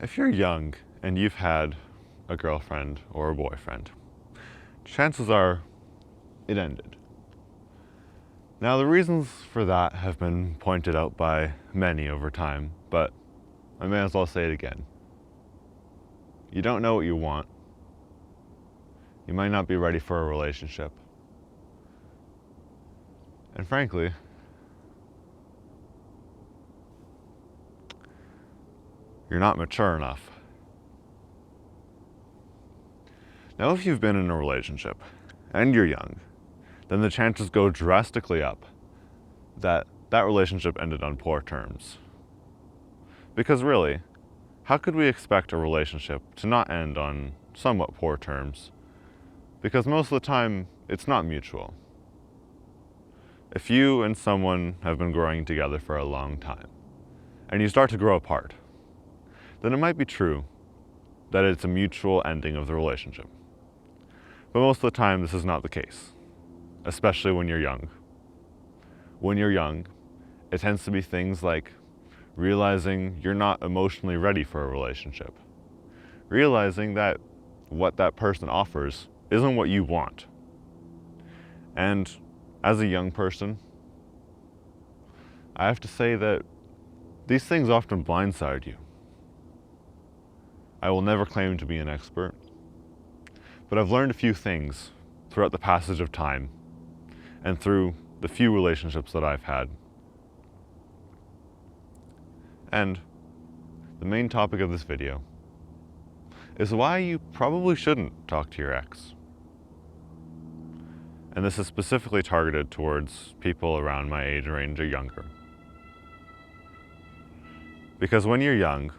If you're young and you've had a girlfriend or a boyfriend, chances are it ended. Now, the reasons for that have been pointed out by many over time, but I may as well say it again. You don't know what you want. You might not be ready for a relationship. And frankly, you're not mature enough. Now, if you've been in a relationship and you're young, then the chances go drastically up that that relationship ended on poor terms. Because really, how could we expect a relationship to not end on somewhat poor terms? Because most of the time, it's not mutual. If you and someone have been growing together for a long time, and you start to grow apart, then it might be true that it's a mutual ending of the relationship. But most of the time, this is not the case, especially when you're young. When you're young, it tends to be things like realizing you're not emotionally ready for a relationship, realizing that what that person offers isn't what you want. And as a young person, I have to say that these things often blindside you. I will never claim to be an expert, but I've learned a few things throughout the passage of time and through the few relationships that I've had. And the main topic of this video is why you probably shouldn't talk to your ex. And this is specifically targeted towards people around my age range or younger. Because when you're young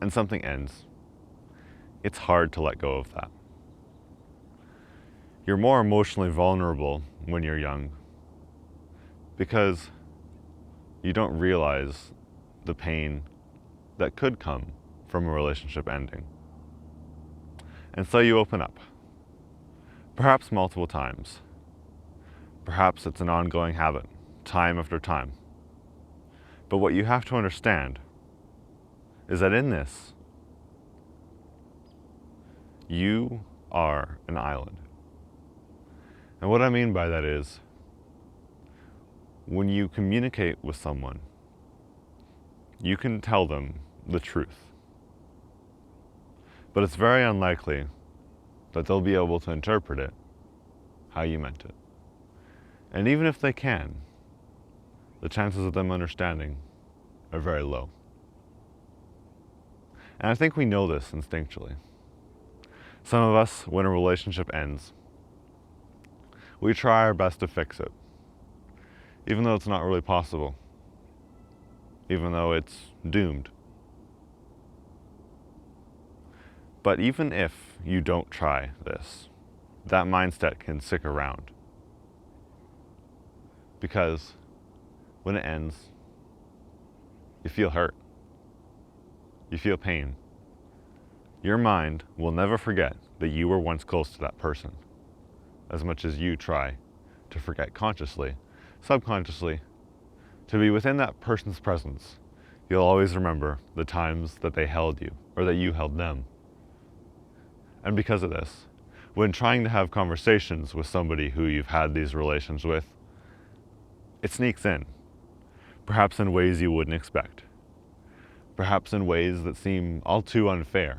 and something ends, it's hard to let go of that. You're more emotionally vulnerable when you're young because you don't realize the pain that could come from a relationship ending. And so you open up, perhaps multiple times. Perhaps it's an ongoing habit, time after time. But what you have to understand is that in this, you are an island. And what I mean by that is, when you communicate with someone, you can tell them the truth. But it's very unlikely that they'll be able to interpret it how you meant it. And even if they can, the chances of them understanding are very low. And I think we know this instinctually. Some of us, when a relationship ends, we try our best to fix it, even though it's not really possible, even though it's doomed. But even if you don't try this, that mindset can stick around. Because when it ends, you feel hurt. You feel pain. Your mind will never forget that you were once close to that person, as much as you try to forget consciously, subconsciously, to be within that person's presence. You'll always remember the times that they held you, or that you held them. And because of this, when trying to have conversations with somebody who you've had these relations with, it sneaks in, perhaps in ways you wouldn't expect, perhaps in ways that seem all too unfair.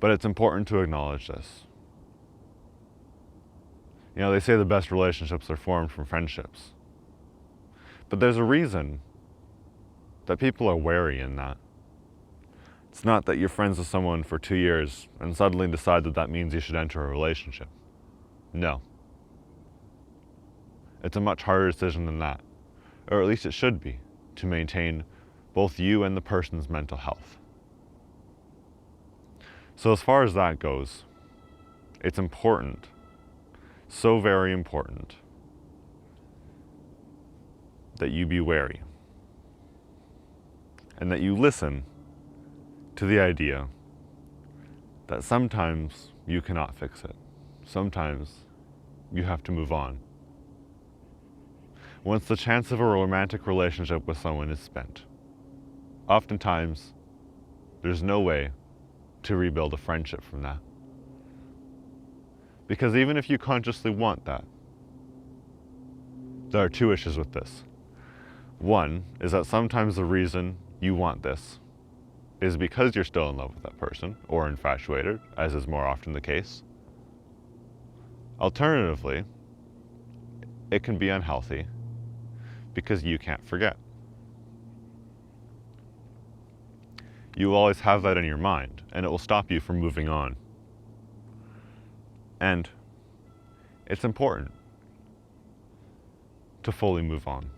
But it's important to acknowledge this. You know, they say the best relationships are formed from friendships. But there's a reason that people are wary in that. It's not that you're friends with someone for 2 years and suddenly decide that that means you should enter a relationship. No. It's a much harder decision than that, or at least it should be, to maintain both you and the person's mental health. So as far as that goes, it's important, so very important, that you be wary and that you listen to the idea that sometimes you cannot fix it. Sometimes you have to move on. Once the chance of a romantic relationship with someone is spent, oftentimes there's no way to rebuild a friendship from that. Because even if you consciously want that, there are two issues with this. One is that sometimes the reason you want this is because you're still in love with that person, or infatuated, as is more often the case. Alternatively, it can be unhealthy because you can't forget. You will always have that in your mind, and it will stop you from moving on. And it's important to fully move on.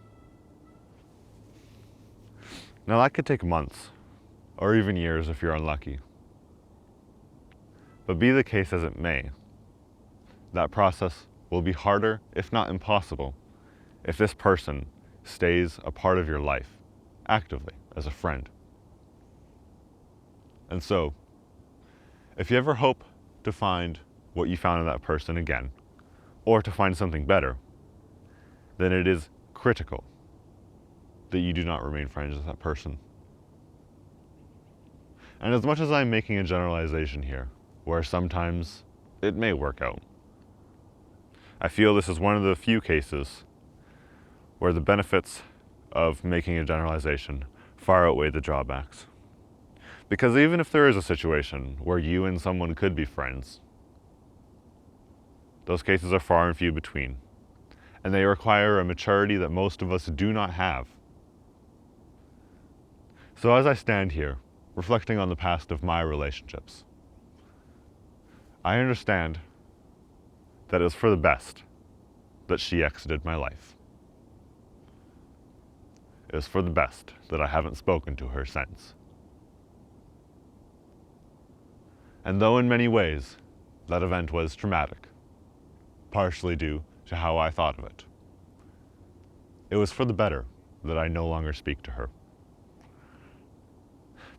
Now, that could take months, or even years if you're unlucky. But be the case as it may, that process will be harder, if not impossible, if this person stays a part of your life, actively, as a friend. And so, if you ever hope to find what you found in that person again, or to find something better, then it is critical that you do not remain friends with that person. And as much as I'm making a generalization here, where sometimes it may work out, I feel this is one of the few cases where the benefits of making a generalization far outweigh the drawbacks. Because even if there is a situation where you and someone could be friends, those cases are far and few between, and they require a maturity that most of us do not have. So as I stand here, reflecting on the past of my relationships, I understand that it was for the best that she exited my life. It was for the best that I haven't spoken to her since. And though in many ways that event was traumatic, partially due to how I thought of it, it was for the better that I no longer speak to her.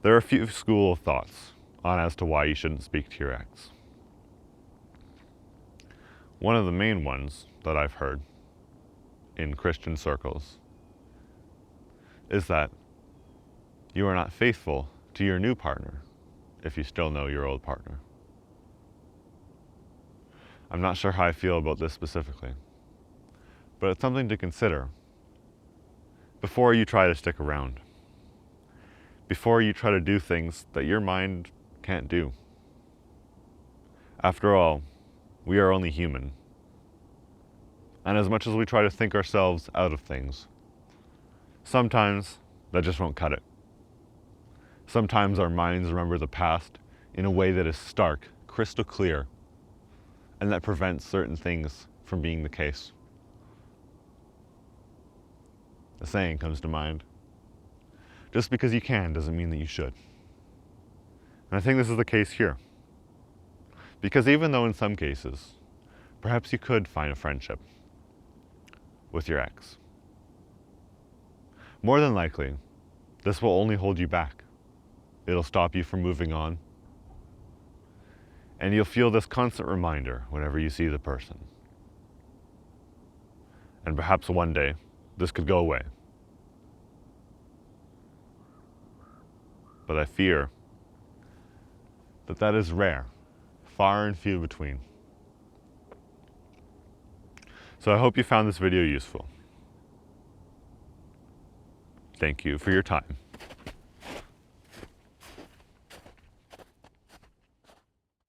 There are a few school of thoughts on as to why you shouldn't speak to your ex. One of the main ones that I've heard in Christian circles is that you are not faithful to your new partner if you still know your old partner. I'm not sure how I feel about this specifically, but it's something to consider before you try to stick around, before you try to do things that your mind can't do. After all, we are only human. And as much as we try to think ourselves out of things, sometimes that just won't cut it. Sometimes our minds remember the past in a way that is stark, crystal clear, and that prevents certain things from being the case. A saying comes to mind: just because you can doesn't mean that you should. And I think this is the case here. Because even though in some cases, perhaps you could find a friendship with your ex, more than likely, this will only hold you back. It'll stop you from moving on. And you'll feel this constant reminder whenever you see the person. And perhaps one day, this could go away. But I fear that that is rare, far and few between. So I hope you found this video useful. Thank you for your time.